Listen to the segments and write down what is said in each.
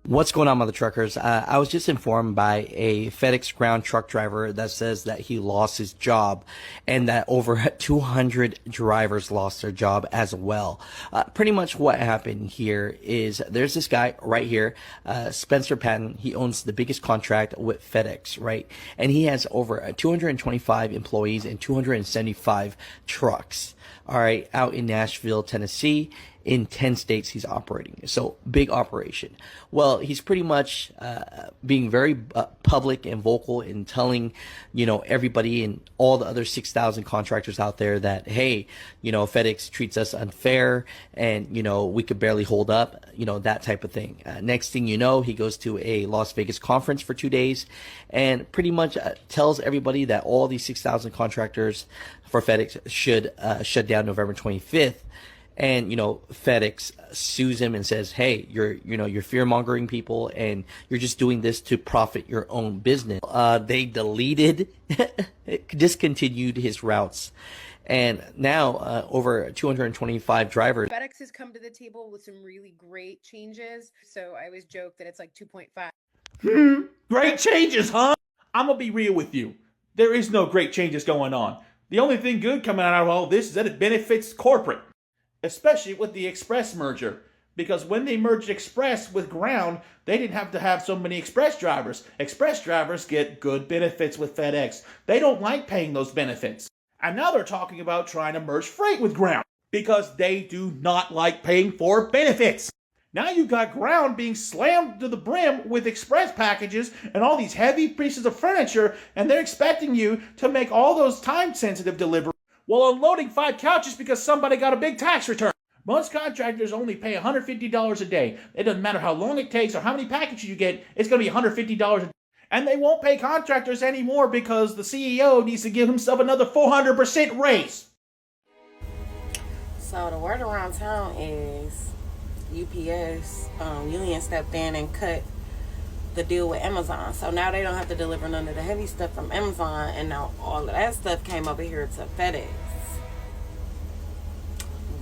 What's going on, mother truckers? I was just informed by a FedEx ground truck driver that says that he lost his job and that over 200 drivers lost their job as well. Pretty much what happened here is there's this guy right here, Spencer Patton. He owns the biggest contract with FedEx, right? And he has over 225 employees and 275 trucks, all right, out in Nashville, Tennessee. In 10 states he's operating. So big operation. Well, he's pretty much being very public and vocal in telling, everybody and all the other 6,000 contractors out there that, hey, FedEx treats us unfair and, we could barely hold up, that type of thing. Next thing you know, he goes to a Las Vegas conference for 2 days and pretty much tells everybody that all these 6,000 contractors for FedEx should shut down November 25th. And, FedEx sues him and says, hey, you're fear-mongering people and you're just doing this to profit your own business. They deleted, discontinued his routes. And now over 225 drivers. FedEx has come to the table with some really great changes. So I always joke that it's like 2.5. Great changes, huh? I'm going to be real with you. There is no great changes going on. The only thing good coming out of all this is that it benefits corporate. Especially with the Express merger. Because when they merged Express with Ground, they didn't have to have so many Express drivers. Express drivers get good benefits with FedEx. They don't like paying those benefits. And now they're talking about trying to merge Freight with Ground. Because they do not like paying for benefits. Now you've got Ground being slammed to the brim with Express packages and all these heavy pieces of furniture, and they're expecting you to make all those time-sensitive deliveries while unloading 5 couches because somebody got a big tax return. Most contractors only pay $150 a day. It doesn't matter how long it takes or how many packages you get, it's going to be $150 a day. And they won't pay contractors anymore because the CEO needs to give himself another 400% raise. So the word around town is UPS union stepped in and cut the deal with Amazon. So now they don't have to deliver none of the heavy stuff from Amazon, and now all of that stuff came over here to FedEx.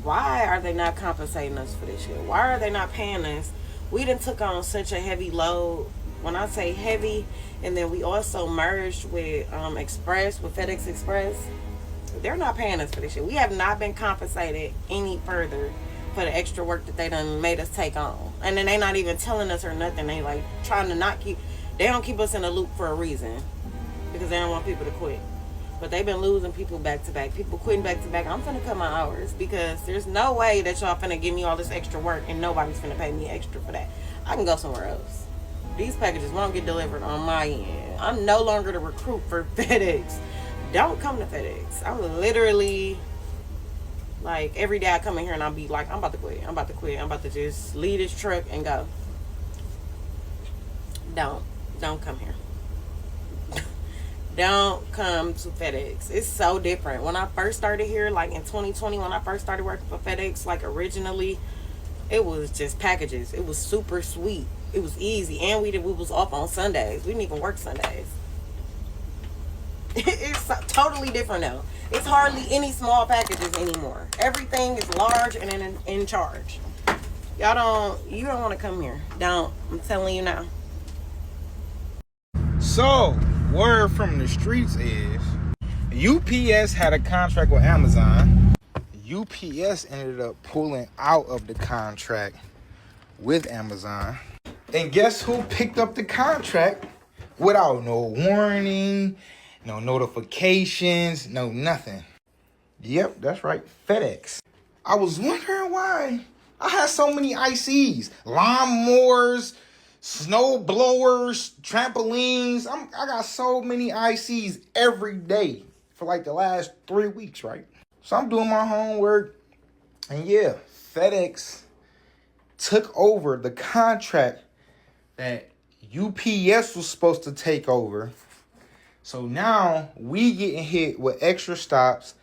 Why are they not compensating us for this shit? Why are they not paying us? We done took on such a heavy load. When I say heavy, and then we also merged with Express, with FedEx Express. They're not paying us for this shit. We have not been compensated any further for the extra work that they done made us take on. And then they not even telling us or nothing. They like trying to not keep, they don't keep us in a loop for a reason. Because they don't want people to quit. But they've been losing people back to back. People quitting back to back. I'm finna cut my hours because there's no way that y'all finna give me all this extra work and nobody's finna pay me extra for that. I can go somewhere else. These packages won't get delivered on my end. I'm no longer the recruit for FedEx. Don't come to FedEx. I'm literally, like, every day I come in here and I'll be like, I'm about to quit. I'm about to quit. I'm about to just leave this truck and go. Don't come here. Don't come to FedEx. It's so different. When I first started here, like in 2020, when I first started working for FedEx, like originally, it was just packages. It was super sweet. It was easy. And we was off on Sundays. We didn't even work Sundays. It's totally different now. It's hardly any small packages anymore. Everything is large and in charge. You don't want to come here. Don't. I'm telling you now. So, word from the streets is UPS had a contract with Amazon. UPS ended up pulling out of the contract with Amazon. And guess who picked up the contract without no warning, no notifications, no nothing? Yep, that's right, FedEx. I was wondering why I had so many ICs, lawnmowers, snow blowers, trampolines. I got so many ICs every day for like the last 3 weeks, right? So I'm doing my homework, and yeah, FedEx took over the contract that UPS was supposed to take over. So now we getting hit with extra stops,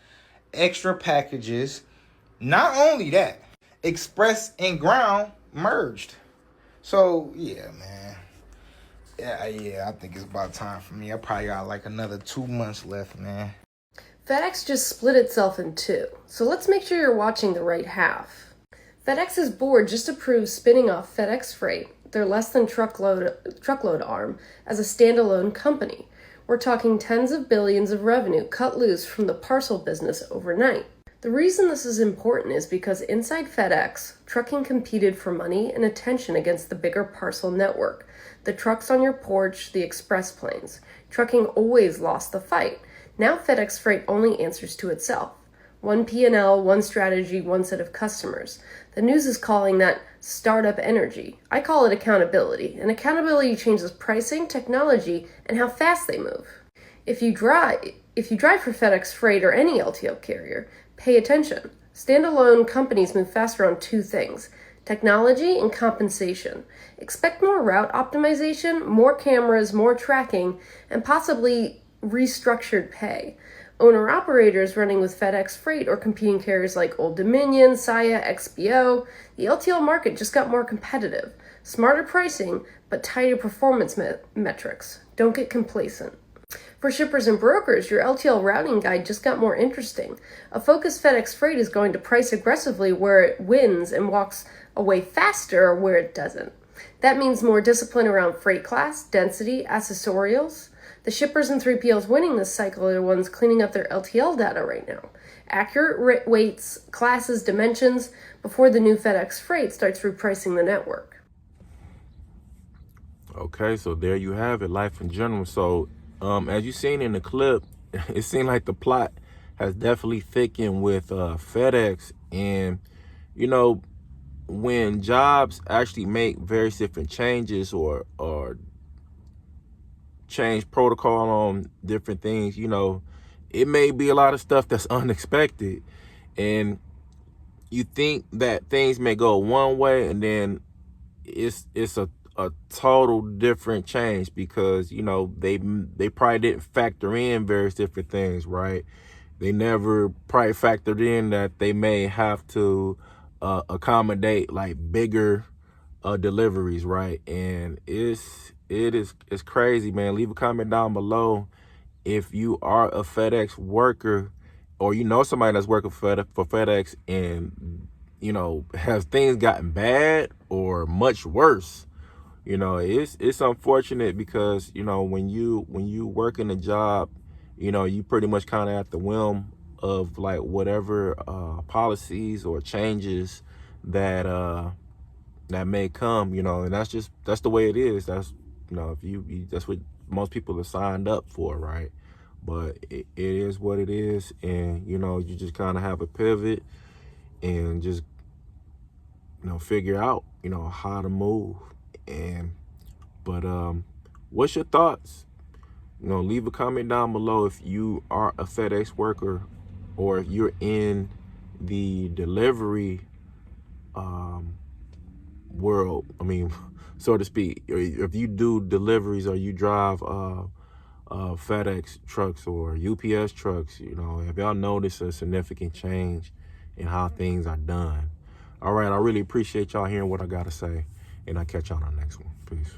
extra packages. Not only that, Express and Ground merged. So yeah, man. Yeah, I think it's about time for me. I probably got like another 2 months left, man. FedEx just split itself in two, so let's make sure you're watching the right half. FedEx's board just approved spinning off FedEx Freight, their less than truckload arm, as a standalone company. We're talking tens of billions of revenue cut loose from the parcel business overnight. The reason this is important is because inside FedEx, trucking competed for money and attention against the bigger parcel network. The trucks on your porch, the express planes. Trucking always lost the fight. Now FedEx Freight only answers to itself. One P&L, one strategy, one set of customers. The news is calling that startup energy. I call it accountability. And accountability changes pricing, technology, and how fast they move. If you drive for FedEx Freight or any LTL carrier, pay attention. Standalone companies move faster on two things: technology and compensation. Expect more route optimization, more cameras, more tracking, and possibly restructured pay. Owner-operators running with FedEx Freight or competing carriers like Old Dominion, Saia, XPO, the LTL market just got more competitive. Smarter pricing, but tighter performance metrics. Don't get complacent. For shippers and brokers, your LTL routing guide just got more interesting. A focused FedEx Freight is going to price aggressively where it wins and walks away faster where it doesn't. That means more discipline around freight class, density, accessorials. The shippers and 3PLs winning this cycle are the ones cleaning up their LTL data right now. Accurate weights, classes, dimensions, before the new FedEx Freight starts repricing the network. Okay, so there you have it, life in general. So as you seen in the clip, it seemed like the plot has definitely thickened with FedEx. And, you know, when jobs actually make various different changes or change protocol on different things, you know, it may be a lot of stuff that's unexpected. And you think that things may go one way and then it's a total different change because, you know, they probably didn't factor in various different things, right? They never probably factored in that they may have to accommodate like bigger deliveries, right? And it's crazy, man. Leave a comment down below if you are a FedEx worker or you know somebody that's working for FedEx and, you know, has things gotten bad or much worse. You know, it's unfortunate because, you know, when you work in a job, you know, you pretty much kind of at the whim of like whatever policies or changes that that may come, you know, and that's the way it is. That's, you know, if you that's what most people are signed up for, right? But it is what it is, and you know, you just kind of have a pivot and just, you know, figure out, you know, how to move. But what's your thoughts? You know, leave a comment down below if you are a FedEx worker or if you're in the delivery world, I mean, so to speak. If you do deliveries or you drive FedEx trucks or UPS trucks, you know, have y'all noticed a significant change in how things are done? All right, I really appreciate y'all hearing what I gotta say, and I'll catch y'all on the next one. Peace.